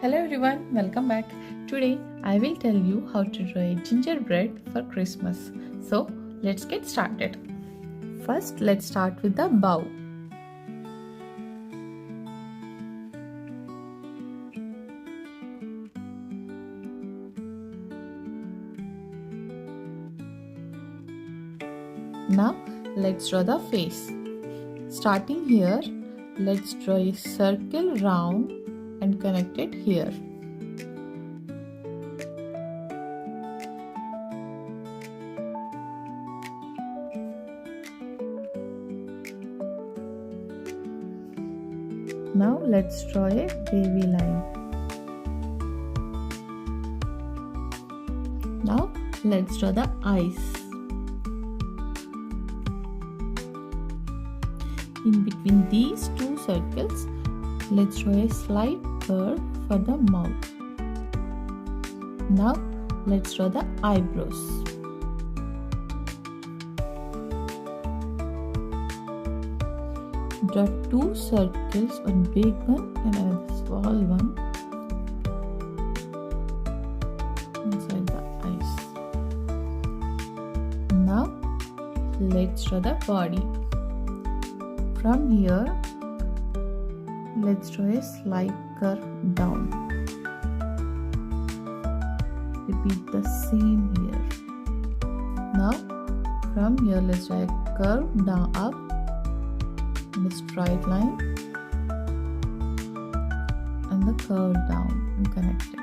Hello everyone, welcome back. Today I will tell you how to draw a gingerbread for Christmas. So let's get started. First let's start with the bow. Now let's draw the face. Starting here, let's draw a circle round and connect it here. Now let's draw a wavy line. Now let's draw the eyes. In between these two circles, let's draw a slight curve for the mouth. Now let's draw the eyebrows. Draw two circles, one big one and another small one inside the eyes. Now let's draw the body. From here, let's draw a slight curve down. Repeat the same here. Now, from here, let's draw a curve down up in a straight line and the curve down and connect it.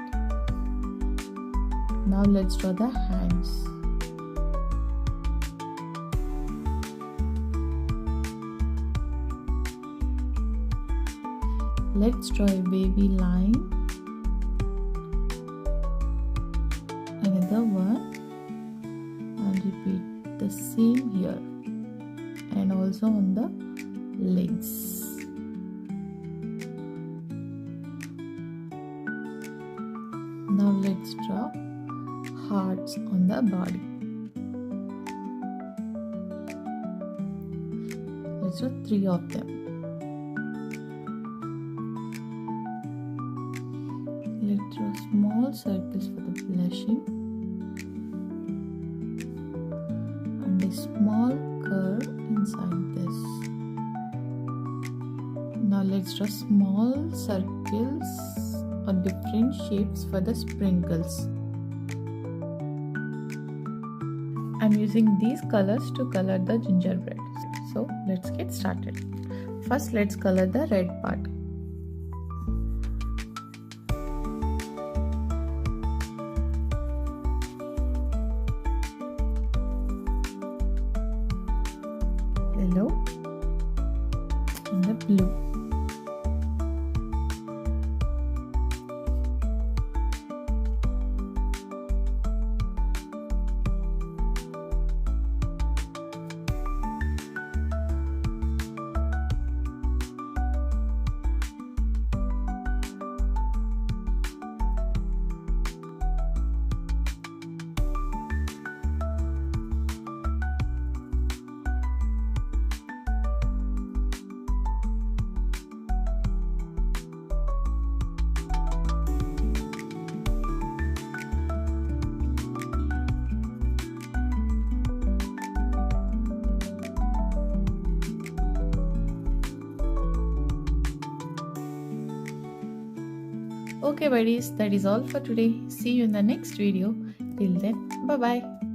Now, let's draw the hands. Let's draw a wavy line, another one, and repeat the same here and also on the legs. Now let's draw hearts on the body. Let's draw 3 of them. Let's draw small circles for the blushing and a small curve inside this. Now let's draw small circles or different shapes for the sprinkles. I'm using these colors to color the gingerbread. So let's get started. First let's color the red part. Yellow and the blue. Okay buddies, that is all for today. See you in the next video. Till then, bye bye.